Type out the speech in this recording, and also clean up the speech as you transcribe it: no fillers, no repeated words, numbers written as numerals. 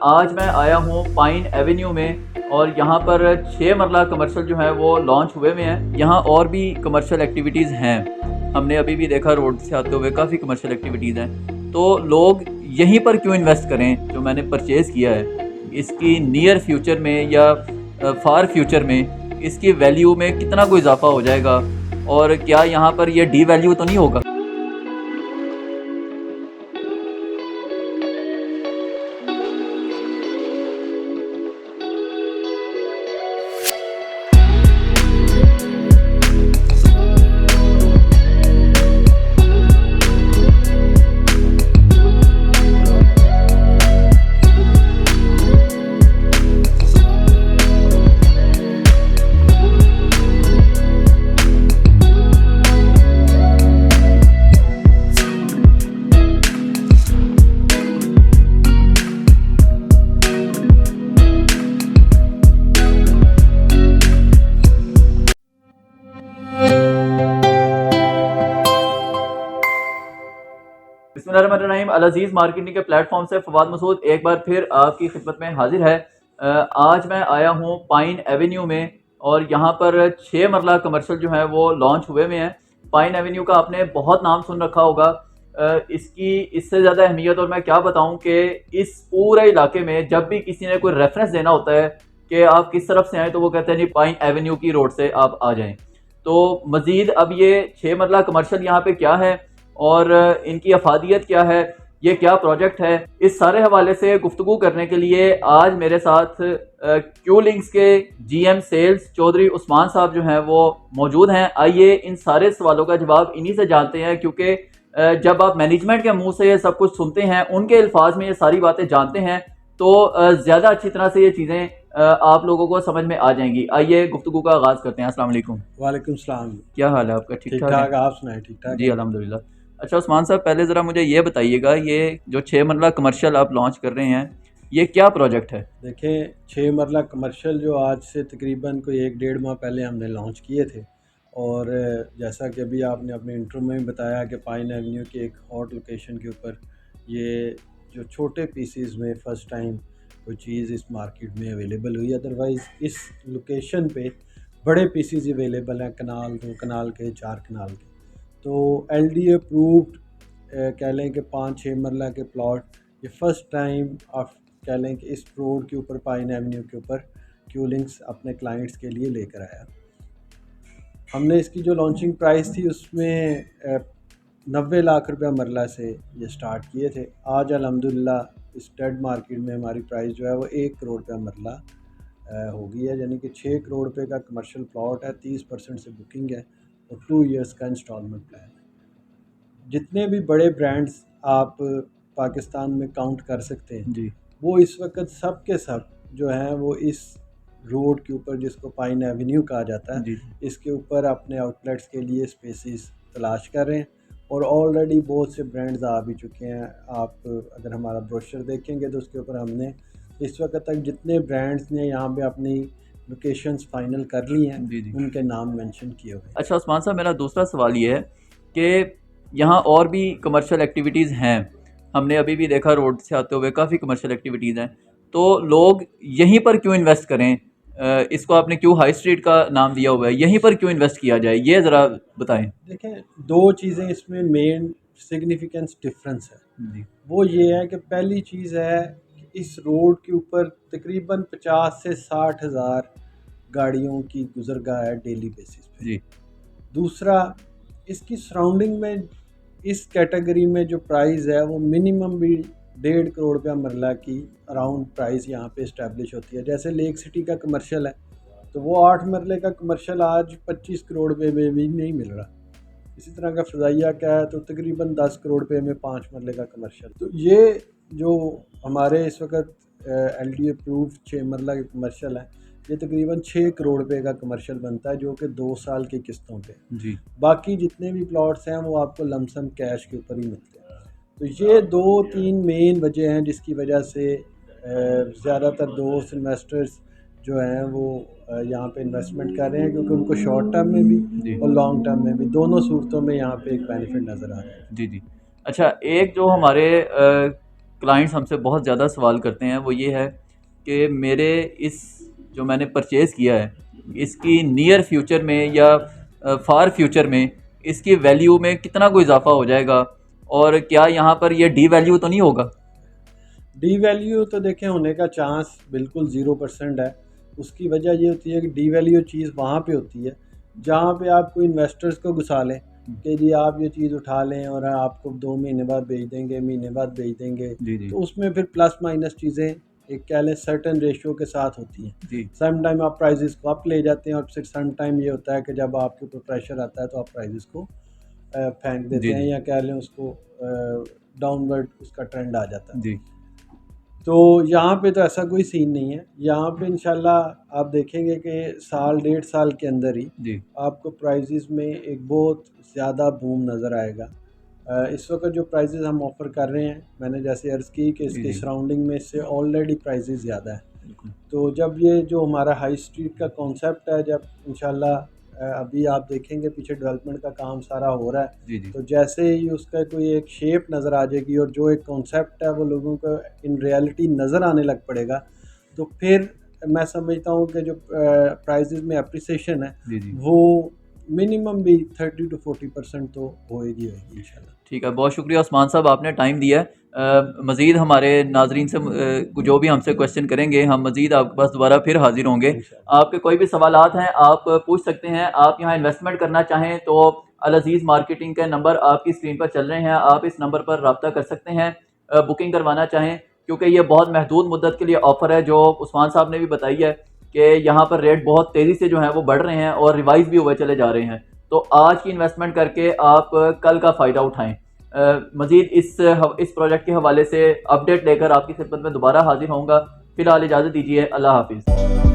आज मैं आया हूँ पाइन एवेन्यू में और यहाँ पर 6 मरला कमर्शियल जो है वो लॉन्च हुए हुए हैं। यहाँ और भी कमर्शियल एक्टिविटीज़ हैं, हमने अभी भी देखा रोड से आते हुए काफ़ी कमर्शियल एक्टिविटीज़ हैं। तो लोग यहीं पर क्यों इन्वेस्ट करें जो मैंने परचेज़ किया है, इसकी नियर फ्यूचर में या फार फ्यूचर में इसकी वैल्यू में कितना कोई इजाफा हो जाएगा और क्या यहाँ पर यह डी वैल्यू तो नहीं होगा। बिस्मिल्लाहिर्रहमानिर्रहीम। अल अज़ीज़ मार्केटिंग के प्लेटफॉर्म से फवाद मसूद एक बार फिर आपकी खिदमत में हाजिर है। आज मैं आया हूँ पाइन एवेन्यू में और यहाँ पर 6 मरला कमर्शियल जो है वो लॉन्च हुए हुए हैं। पाइन एवेन्यू का आपने बहुत नाम सुन रखा होगा। इसकी इससे ज़्यादा अहमियत और मैं क्या बताऊँ कि इस पूरे इलाके में जब भी किसी ने कोई रेफरेंस देना होता है कि आप किस तरफ से आएँ तो वो कहते हैं जी पाइन एवेन्यू की रोड से आप आ जाएँ। तो मज़ीद अब ये 6 मरला कमर्शियल यहाँ पे क्या है और इनकी अफादियत क्या है, ये क्या प्रोजेक्ट है, इस सारे हवाले से गुफ्तगू करने के लिए आज मेरे साथ क्यू लिंक्स के जीएम सेल्स चौधरी उस्मान साहब जो हैं वो मौजूद हैं। आइए इन सारे सवालों का जवाब इन्हीं से जानते हैं, क्योंकि जब आप मैनेजमेंट के मुंह से ये सब कुछ सुनते हैं, उनके अल्फाज में ये सारी बातें जानते हैं, तो ज़्यादा अच्छी तरह से ये चीज़ें आप लोगों को समझ में आ जाएंगी। आइए गुफ्तगू का आगाज़ करते हैं। अस्सलाम वालेकुम। वालेकुम सलाम। क्या हाल है आपका? ठीक ठीक ठाक ठाक, है? आप सुनाए? ठीक ठाक जी है। अल्हम्दुलिल्लाह। अच्छा उस्मान साहब, पहले ज़रा मुझे ये बताइएगा, ये जो 6 मरला कमर्शियल आप लॉन्च कर रहे हैं, ये क्या प्रोजेक्ट है? देखें, 6 मरला कमर्शियल जो आज से तकरीबन कोई 1 डेढ़ माह पहले हमने लॉन्च किए थे, और जैसा कि अभी आपने अपने इंट्रो में बताया कि पाइन एवेन्यू की एक हॉट लोकेशन के ऊपर ये जो छोटे पीसीज में फ़र्स्ट टाइम कोई चीज़ इस मार्केट में अवेलेबल हुई। अदरवाइज़ इस लोकेशन पे बड़े पीसीज अवेलेबल हैं, कनाल 2 कनाल के, 4 कनाल के। तो एलडी अप्रूव्ड कह लें कि 5-6 मरला के प्लॉट ये फ़र्स्ट टाइम आप कह लें कि इस रोड के ऊपर पाइन एवेन्यू के ऊपर क्यू लिंक्स अपने क्लाइंट्स के लिए लेकर आया। हमने इसकी जो लॉन्चिंग प्राइस थी उसमें 90 लाख रुपया मरला से ये स्टार्ट किए थे। आज अल्हम्दुलिल्लाह इस डेड मार्केट में हमारी प्राइस जो है वो 1 करोड़ रुपया मरला हो गई है, यानी कि 6 करोड़ रुपये का कमर्शियल प्लॉट है। 30% से बुकिंग है और 2 इयर्स का इंस्टॉलमेंट प्लान है। जितने भी बड़े ब्रांड्स आप पाकिस्तान में काउंट कर सकते हैं जी वो इस वक्त सब के सब जो हैं वो इस रोड के ऊपर, जिसको पाइन एवेन्यू कहा जाता है, जी इसके ऊपर अपने आउटलेट्स के लिए स्पेसेस तलाश कर रहे हैं और ऑलरेडी बहुत से ब्रांड्स आ भी चुके हैं। आप अगर हमारा ब्रोशर देखेंगे तो उसके ऊपर हमने इस वक्त तक जितने ब्रांड्स ने यहाँ पे अपनी लोकेशंस फाइनल कर ली हैं जी जी। उनके नाम मेंशन किए हुए हैं। अच्छा उस्मान साहब, मेरा दूसरा सवाल ये है कि यहाँ और भी कमर्शियल एक्टिविटीज़ हैं, हमने अभी भी देखा रोड से आते हुए काफ़ी कमर्शियल एक्टिविटीज़ हैं। तो लोग यहीं पर क्यों इन्वेस्ट करें? इसको आपने क्यों हाई स्ट्रीट का नाम दिया हुआ है, यहीं पर क्यों इन्वेस्ट किया जाए, ये ज़रा बताएं। देखें, 2 चीज़ें इसमें मेन सिग्निफिकेंस डिफरेंस है। जी वो ये है कि पहली चीज़ है कि इस रोड के ऊपर तकरीबन 50 से 60 हज़ार गाड़ियों की गुज़रगाह है डेली बेसिस पे। जी दूसरा, इसकी सराउंडिंग में इस कैटेगरी में जो प्राइस है वो मिनिमम भी 1.5 करोड़ रुपया मरला की अराउंड प्राइस यहाँ पे इस्टेब्लिश होती है। जैसे लेक सिटी का कमर्शियल है तो वो 8 मरले का कमर्शियल आज 25 करोड़ रुपये में भी नहीं मिल रहा। इसी तरह का फ़ज़ाइया क्या है तो तकरीबन 10 करोड़ रुपये में 5 मरले का कमर्शियल। तो ये जो हमारे इस वक्त एलडी अप्रूव 6 मरला के कमर्शियल है, ये तकरीबन 6 करोड़ रुपये का कमर्शियल बनता है, जो कि 2 साल की किस्तों पे। जी। बाकी जितने भी प्लॉट्स हैं वो आपको लमसम कैश के ऊपर ही मिलते हैं। तो ये 2-3 मेन वजह हैं जिसकी वजह से ज़्यादातर दोस्त इन्वेस्टर्स जो हैं वो यहाँ पे इन्वेस्टमेंट कर रहे हैं, क्योंकि उनको शॉर्ट टर्म में भी और लॉन्ग टर्म में भी, दोनों सूरतों में यहाँ पे एक बेनिफिट नज़र आ रहा है। जी जी। अच्छा, एक जो हमारे क्लाइंट्स हमसे बहुत ज़्यादा सवाल करते हैं वो ये है कि मेरे इस जो मैंने परचेज़ किया है इसकी नियर फ्यूचर में या फार फ्यूचर में इसकी वैल्यू में कितना कोई इजाफा हो जाएगा और क्या यहाँ पर ये डी वैल्यू तो नहीं होगा? डी वैल्यू तो देखें होने का चांस बिल्कुल 0% है। उसकी वजह ये होती है कि डी वैल्यू चीज़ वहाँ पे होती है जहाँ पे आप कोई इन्वेस्टर्स को घुसा लें कि जी आप ये चीज़ उठा लें और आपको 2 महीने बाद बेच देंगे, महीने बाद बेच देंगे। जी जी तो उसमें फिर प्लस माइनस चीज़ें एक कह लें सर्टेन रेशियो के साथ होती हैं। जी सम टाइम आप प्राइजेस को अप ले जाते हैं और फिर सम टाइम ये होता है कि जब आपके ऊपर प्रेशर आता है तो आप प्राइजेस को फेंक देते जी हैं जी या कह लें उसको डाउनवर्ड उसका ट्रेंड आ जाता है। जी तो यहाँ पे तो ऐसा कोई सीन नहीं है। यहाँ पे इंशाल्लाह आप देखेंगे कि साल 1.5 साल के अंदर ही जी आपको प्राइजेस में एक बहुत ज़्यादा बूम नज़र आएगा। इस वक्त जो प्राइजेस हम ऑफ़र कर रहे हैं, मैंने जैसे अर्ज़ की कि जी इसके जी सराउंडिंग में इससे ऑलरेडी प्राइजेस ज़्यादा है। बिल्कुल तो जब ये जो हमारा हाई स्ट्रीट का कॉन्सेप्ट है, जब इंशाल्लाह अभी आप देखेंगे पीछे डेवलपमेंट का काम सारा हो रहा है, जी जी तो जैसे ही उसका कोई एक शेप नज़र आ जाएगी और जो एक कॉन्सेप्ट है वो लोगों को इन रियलिटी नज़र आने लग पड़ेगा, तो फिर मैं समझता हूँ कि जो प्राइजेस में अप्रिसिएशन है जी जी वो मिनिमम भी 30 to 40% तो होएगी इंशाल्लाह। ठीक है, बहुत शुक्रिया उस्मान साहब, आपने टाइम दिया है। मज़ीद हमारे नाजरीन से जो भी हमसे क्वेश्चन करेंगे हम मज़ीद आपके पास दोबारा फिर हाजिर होंगे। इंशाल्लाह आपके कोई भी सवालात हैं आप पूछ सकते हैं। आप यहाँ इन्वेस्टमेंट करना चाहें तो अल अज़ीज़ मार्केटिंग के नंबर आपकी स्क्रीन पर चल रहे हैं, आप इस नंबर पर रब्ता कर सकते हैं। बुकिंग करवाना चाहें क्योंकि ये बहुत महदूद मुद्दत के लिए ऑफ़र है जो उस्मान साहब ने भी बताई है कि यहाँ पर रेट बहुत तेज़ी से जो है वो बढ़ रहे हैं और रिवाइज़ भी हुए चले जा रहे हैं। तो आज की इन्वेस्टमेंट करके आप कल का फ़ायदा उठाएँ। मज़ीद इस प्रोजेक्ट के हवाले से अपडेट लेकर आपकी खिदमत में दोबारा हाजिर होऊंगा। फ़िलहाल इजाज़त दीजिए, अल्लाह हाफ़िज़।